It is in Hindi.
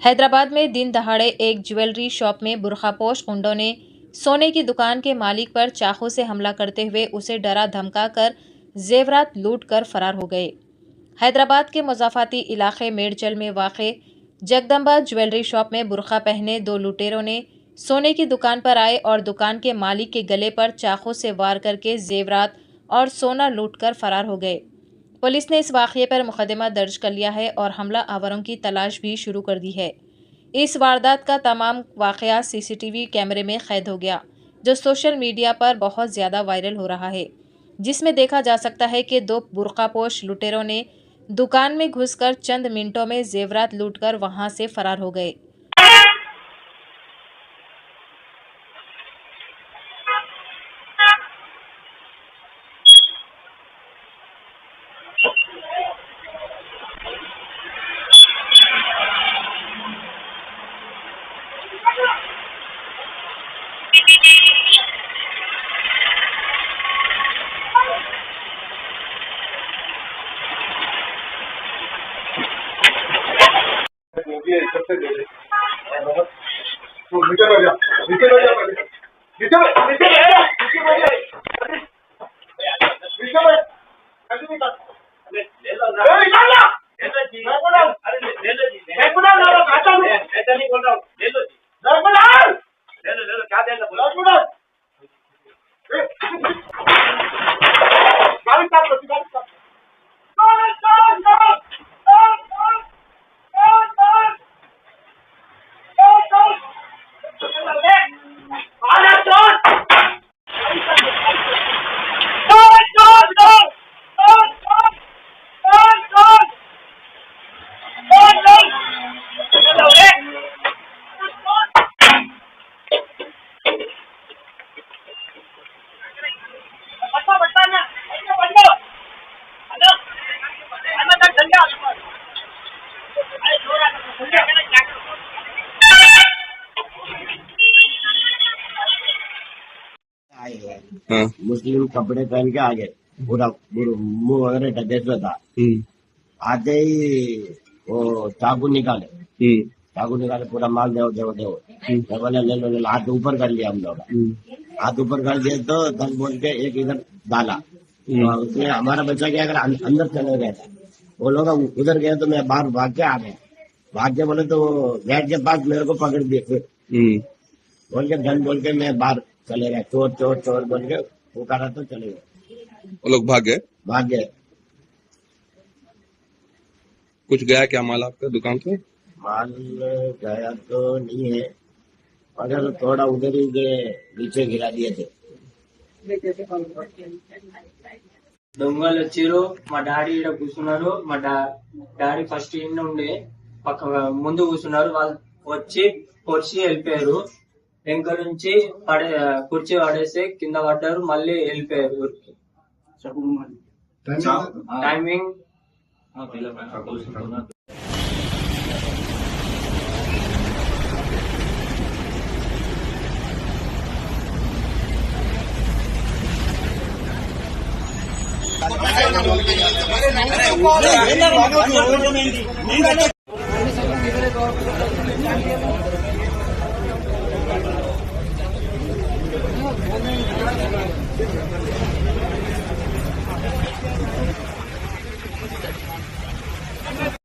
हैदराबाद में दिन दहाड़े एक ज्वेलरी शॉप में बुरखापोश गुंडों ने सोने की दुकान के मालिक पर चाकू से हमला करते हुए उसे डरा धमकाकर जेवरात लूट कर फरार हो गए। हैदराबाद के मुज़ाफ़ाती इलाके मेडचल में वाक़े जगदम्बा ज्वेलरी शॉप में बुरखा पहने दो लुटेरों ने सोने की दुकान पर आए और दुकान के मालिक के गले पर चाकू से वार करके जेवरात और सोना लूटकर फरार हो गए। पुलिस ने इस वाक़ये पर मुकदमा दर्ज कर लिया है और हमला आवरों की तलाश भी शुरू कर दी है। इस वारदात का तमाम वाक़या सीसीटीवी कैमरे में कैद हो गया, जो सोशल मीडिया पर बहुत ज़्यादा वायरल हो रहा है, जिसमें देखा जा सकता है कि दो बुरखापोश लुटेरों ने दुकान में घुसकर चंद मिनटों में जेवरात लूटकर वहां से फरार हो गए। नीचे बैठ जा, नीचे बैठ जा, नीचे बैठ, नीचे बैठ जा, नीचे बैठ जा, नीचे बैठ, ऐसे निकाल, ले लो ना, निकाल ना, ले लो जी, मैं बोला, अरे ले लो जी, मैं बोला ना, खाता हूँ, ऐसा नहीं बोल रहा हूँ, ले लो जी, मैं बोला, ले लो, क्या देना बोला, मैं बोला, गाड़ी स्टार्ट कर, गाड़ी स्टार्ट, मुस्लिम कपड़े पहन के आ गए, पूरा मुंह वगैरह ढके हुआ था। आते ही वो चाकू निकाले पूरा माल देव देव देव, मैं बोले ले लो, हाथ ऊपर कर लिया हम लोग। हाथ ऊपर कर दिए तो तब बोल के एक इधर डाला, उसमें हमारा बच्चा क्या अगर अंदर चले गया था, वो लोग उधर गए तो मैं बाहर भाग के आ गया। भाग के बोले तो गेट के पास मेरे को पकड़ दिए, फिर बोल के धन बोल के मैं बाहर चले गए, चोर चोर चोर बोल के पुकारा तो चले गए। वो लोग भाग गए। कुछ गया क्या माल आपका दुकान से? माल गया तो नहीं है, मगर थोड़ा उधर ही नीचे गिरा दिए थे। దొంగలు వచ్చారు, మా డాడీ ఇక్కడ కూర్చున్నారు, మా డాడీ ఫస్ట్ ఇంట్లో ఉండే పక్క ముందు కూర్చున్నారు, వాళ్ళు వచ్చి పొడిచి వెళ్ళిపోయారు. వెనక నుంచి కుర్చీ పడేసి కింద పడ్డారు, మళ్ళీ వెళ్ళిపోయారు ఊరికి. టైమింగ్ अरे